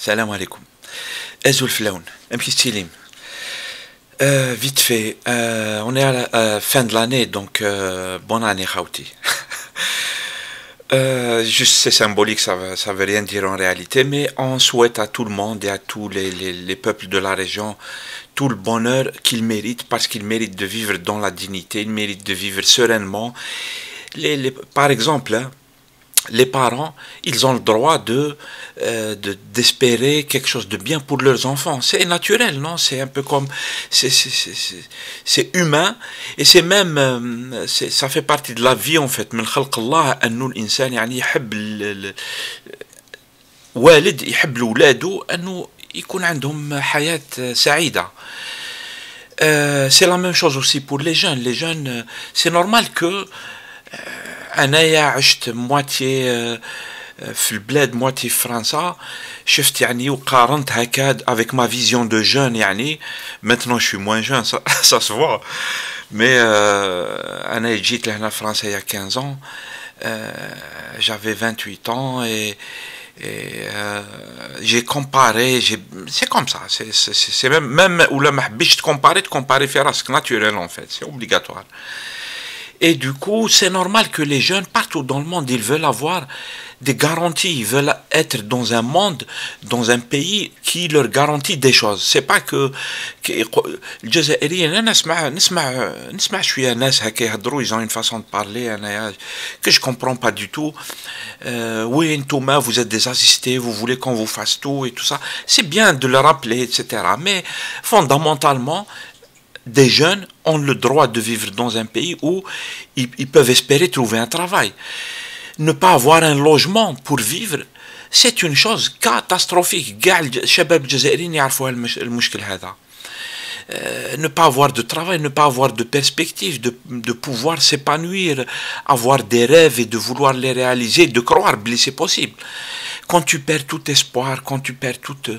Salam alaikum. Azul Flaoun, un petit stylim. Vite fait, on est à la fin de l'année, donc bonne année, Khawti. Juste c'est symbolique, ça veut rien dire en réalité, mais on souhaite à tout le monde et à tous les peuples de la région tout le bonheur qu'ils méritent parce qu'ils méritent de vivre dans la dignité, ils méritent de vivre sereinement. Par exemple, hein, les parents, ils ont le droit d'espérer quelque chose de bien pour leurs enfants. C'est naturel, non? C'est un peu comme c'est humain et c'est même ça fait partie de la vie en fait. من خلق الله أنه الإنسان يعني يحب والد يحب لولاده أنه يكون عندهم حياة سعيدة. C'est la même chose aussi pour les jeunes. Les jeunes, c'est normal que أنايا عشت مواتي في البلاد مواتي في فرنسا شفت يعني وقارنت هكا avec ma vision de jeune يعني maintenant je suis moins jeune ça se voit mais أنا جيت لهنا فرنسا il y a 15 ans j'avais 28 ans et j'ai comparé c'est comme ça c'est même ولا ما حبيتش تكومباري في راسك naturel en fait c'est obligatoire. Et du coup, c'est normal que les jeunes, partout dans le monde, ils veulent avoir des garanties. Ils veulent être dans un monde, dans un pays qui leur garantit des choses. C'est pas que الجزائريين أنا نسمع شوية ناس هكا يهضروا, ils ont une façon de parler que je comprends pas du tout. Oui, Ntouma, vous êtes des assistés, vous voulez qu'on vous fasse tout et tout ça. C'est bien de le rappeler, etc. Mais fondamentalement, des jeunes ont le droit de vivre dans un pays où ils peuvent espérer trouver un travail. Ne pas avoir un logement pour vivre, c'est une chose catastrophique. Ne pas avoir de travail, ne pas avoir de perspective, de pouvoir s'épanouir, avoir des rêves et de vouloir les réaliser, de croire que c'est possible. Quand tu perds tout espoir, quand tu perds toute...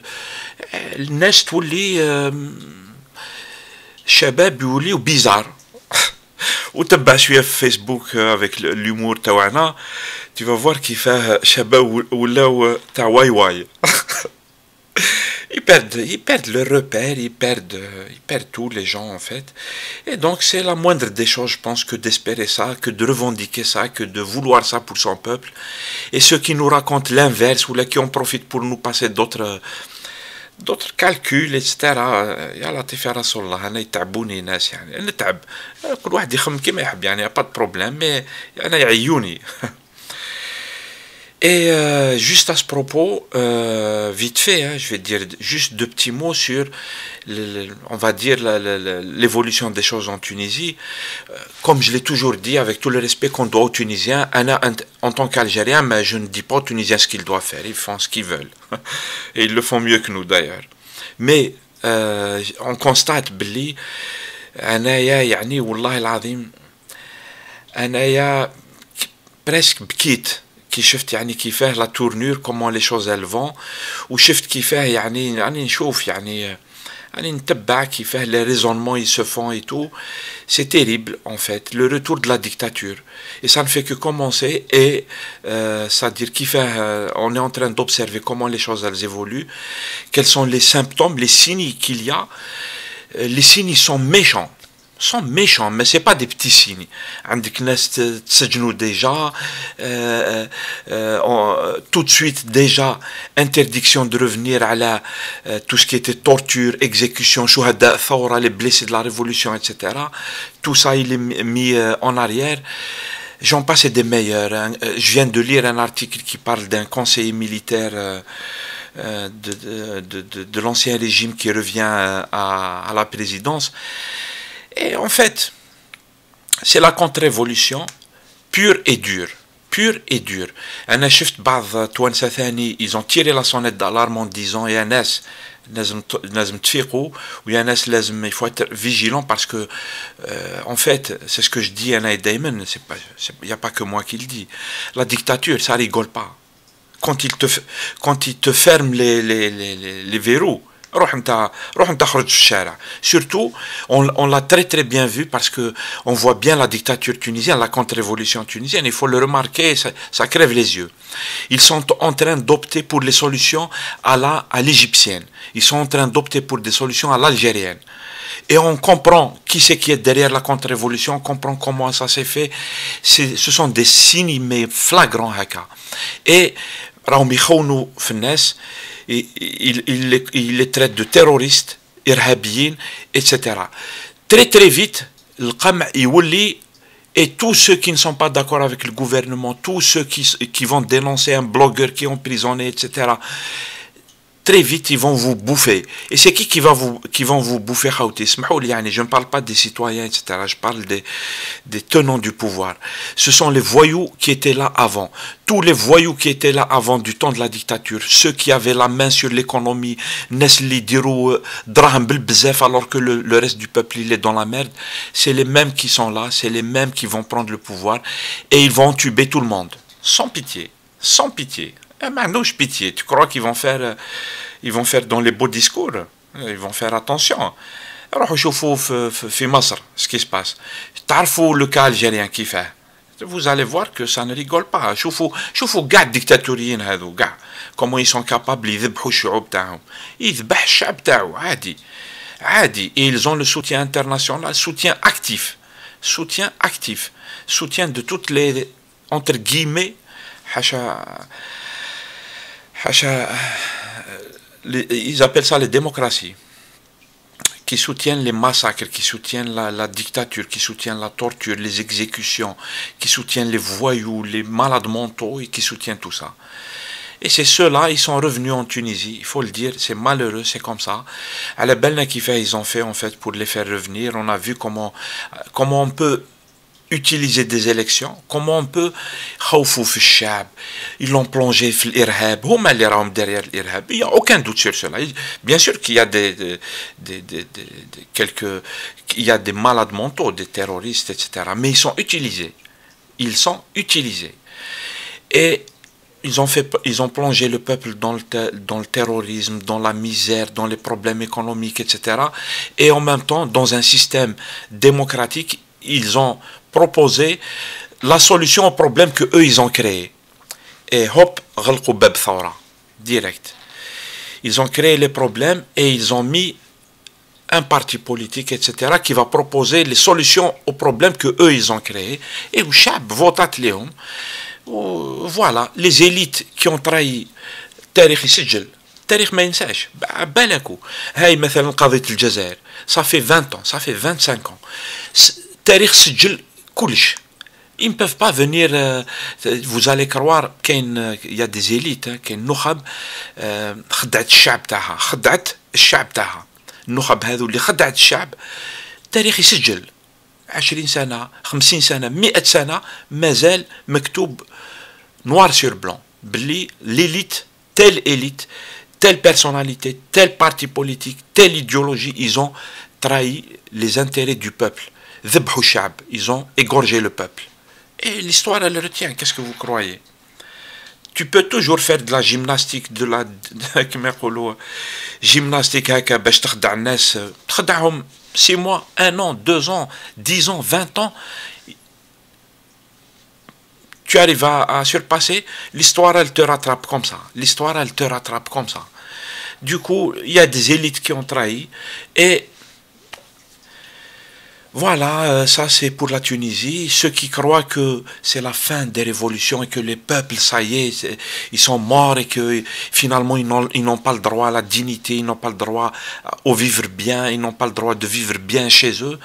شباب يوليو بيزار وتبع شويه في فيسبوك avec l'humour تاعنا tu vas voir كيفاه شباب ولاو تاع واي واي ils perdent leur repère, ils perdent tous les gens en fait. Et donc c'est la moindre des choses, je pense, que d'espérer ça, que de revendiquer ça, que de vouloir ça pour son peuple. Et ceux qui nous racontent l'inverse ou là qui en profitent pour nous passer d'autres calculs, etc. يا لطيف يا رسول الله انا يتعبوني ناس يعني نتعب كل واحد يخمم كيما يحب يعني pas de problème mais انا يعيوني. Et juste à ce propos, vite fait, hein, je vais dire juste deux petits mots sur, on va dire, l'évolution des choses en Tunisie. Comme je l'ai toujours dit, avec tout le respect qu'on doit aux Tunisiens, en tant qu'Algérien, mais je ne dis pas aux Tunisiens ce qu'ils doivent faire, ils font ce qu'ils veulent. Et ils le font mieux que nous d'ailleurs. Mais on constate, Billy, أنايا يعني والله العظيم أنايا presque بكيت كي شفت يعني كيفاه لا تورنور كومون لي شوز ال فون وشفت كيفاه يعني نشوف يعني نتبع كيفاه لي ريزونمون ils se font et tout. C'est terrible en fait, le retour de la dictature. Et ça ne fait que commencer et c'est-à-dire كيفاه on est en train d'observer comment les choses elles évoluent, quels sont les symptômes, les signes qu'il y a. Les signes sont méchants. Sont méchants, mais c'est pas des petits signes. عندك ناس تسجنوا déjà, tout de suite déjà interdiction de revenir à tout ce qui était torture, exécution, شهداء ثورة, les blessés de la révolution, etc. Tout ça il est mis en arrière. J'en passe des meilleurs. Hein. Je viens de lire un article qui parle d'un conseiller militaire de l'ancien régime qui revient à la présidence. Et en fait, c'est la contre-révolution pure et dure. Pure et dure. أنا شفت بعض توانسة ثاني ils ont tiré la sonnette d'alarme en disant يا ناس لازم تفيقوا ويا ناس لازم il faut être vigilant parce que en fait c'est ce que je dis أنا دايما il n'y a pas que moi qui le dis. La dictature ça rigole pas. Quand il te ferme les verrous روح انت خرج في الشارع. Surtout, on l'a très très bien vu parce que on voit bien la dictature tunisienne, la contre-révolution tunisienne. Il faut le remarquer, ça crève les yeux. Ils sont en train d'opter pour les solutions à l'égyptienne. Ils sont en train d'opter pour des solutions à l'algérienne. Et on comprend qui c'est qui est derrière la contre-révolution, on comprend comment ça s'est fait. Ce sont des signes mais flagrants. Et راهم يخونوا في الناس. Il les traite de terroristes, irhabiyin, etc. Très très vite, le qam' يولي, et tous ceux qui ne sont pas d'accord avec le gouvernement, tous ceux qui vont dénoncer un blogueur qui est emprisonné, etc., très vite ils vont vous bouffer. Et c'est qui vont vous bouffer? Je ne parle pas des citoyens, etc. Je parle des tenants du pouvoir. Ce sont les voyous qui étaient là avant. Tous les voyous qui étaient là avant du temps de la dictature, ceux qui avaient la main sur l'économie, alors que le reste du peuple il est dans la merde, c'est les mêmes qui sont là, c'est les mêmes qui vont prendre le pouvoir et ils vont tuer tout le monde. Sans pitié. Sans pitié. Manouche pitié, tu crois qu'ils vont faire dans les beaux discours, ils vont faire attention. Alors, في مصر, ce qui se passe. تعرفوا le cas algérien qui fait. Vous allez voir que ça ne rigole pas. شوفوا قاع الديكتاتوريين هذو قاع comment ils sont capables يذبحوا الشعوب تاعهم. يذبح الشعب تاعو عادي. عادي. Et ils ont le soutien international, soutien actif. Soutien de toutes les, entre guillemets, ils appellent ça les démocraties, qui soutiennent les massacres, qui soutiennent la dictature, qui soutiennent la torture, les exécutions, qui soutiennent les voyous, les malades mentaux, et qui soutiennent tout ça. Et c'est ceux-là, ils sont revenus en Tunisie, il faut le dire, c'est malheureux, c'est comme ça. À la belle ils ont fait en fait pour les faire revenir. On a vu comment on peut utiliser des élections, comment on peut ils l'ont plongé dans l'irhab, derrière l'irhab, il n'y a aucun doute sur cela. Bien sûr qu'il y a il y a des malades mentaux, des terroristes, etc. Mais ils sont utilisés. Et ils ont plongé le peuple dans le terrorisme, dans la misère, dans les problèmes économiques, etc. Et en même temps, dans un système démocratique, ils ont proposé la solution au problème que eux ils ont créé. Et hop, غلقوا باب ثورة direct. Ils ont créé les problèmes et ils ont mis un parti politique, etc., qui va proposer les solutions aux problèmes que eux ils ont créés. Et le chab votat لهم. Voilà, les élites qui ont trahi التاريخ يسجل. التاريخ ما ينساش. بالكوا. هاي مثلا قضية الجزائر. Ça fait 20 ans, ça fait 25 ans. التاريخ سجل كلش. Ils ne peuvent pas venir, vous allez croire qu'il y a des élites, qu'il y a النخب خدعت الشعب تاعها, خدعت الشعب تاعها. النخب هذو اللي خدعت الشعب, التاريخ يسجل 20 سنة, 50 سنة, 100 سنة, مازال مكتوب noir sur blanc, بلي l'élite, telle personnalité, tel parti politique, telle idéologie, ils ont trahi les intérêts du peuple. Ils ont égorgé le peuple. Et l'histoire, elle retient. Qu'est-ce que vous croyez? Tu peux toujours faire de la gymnastique, gymnastique, 6 mois, 1 an, 2 ans, 10 ans, 20 ans. Tu arrives à surpasser. L'histoire, elle te rattrape comme ça. Du coup, il y a des élites qui ont trahi. Et voilà, ça c'est pour la Tunisie. Ceux qui croient que c'est la fin des révolutions et que les peuples, ça y est, ils sont morts et que finalement ils n'ont pas le droit à la dignité, ils n'ont pas le droit au vivre bien, ils n'ont pas le droit de vivre bien chez eux.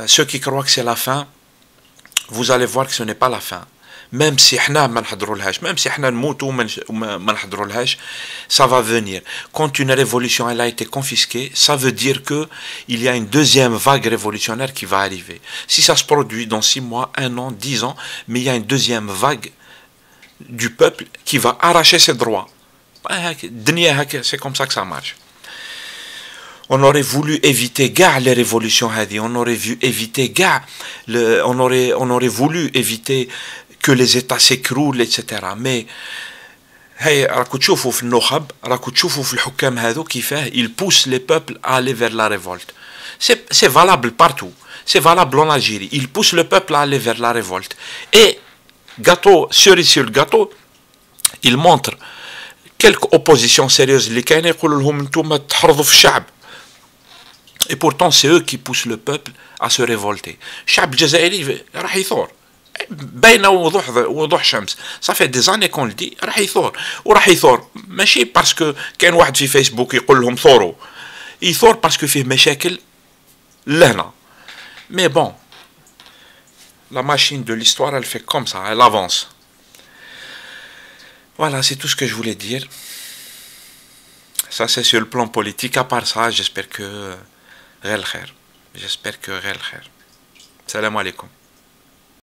Ceux qui croient que c'est la fin, vous allez voir que ce n'est pas la fin. Même si احنا ما نحضرولهاش, même si احنا نموتوا ما نحضرولهاش, ça va venir. Quand une révolution elle a été confisquée, ça veut dire que il y a une deuxième vague révolutionnaire qui va arriver. Si ça se produit dans 6 mois, 1 an, 10 ans, mais il y a une deuxième vague du peuple qui va arracher ses droits. C'est comme ça que ça marche. On aurait voulu éviter les révolutions, on aurait voulu éviter que les États s'écroulent, etc. Mais هاي راكو تشوفوا في النخب، راكو تشوفوا في الحكام هذو كيفاه il pousse les peuples à aller vers la révolte. C'est valable partout. C'est valable en Algérie. Il pousse le peuple à aller vers la révolte. Et gâteau, cerise sur le gâteau, il montre quelques oppositions sérieuses اللي كاين يقولوا لهم انتم تحرضوا في الشعب. Et pourtant c'est eux qui poussent le peuple à se révolter. الشعب الجزائري راح يثور. باينه وضوح شمس. صافي دي زاني كون لدي راح يثور، وراح يثور ماشي باسكو كاين واحد في فيسبوك يقول لهم ثوروا، يثور باسكو فيه مشاكل لهنا. مي بون la machine de l'histoire elle fait comme ça, elle avance. Voilà, c'est tout ce que je voulais dire. Ça c'est sur le plan politique. À part ça, j'espère que غير الخير. J'espère que غير الخير. Salam alaikum.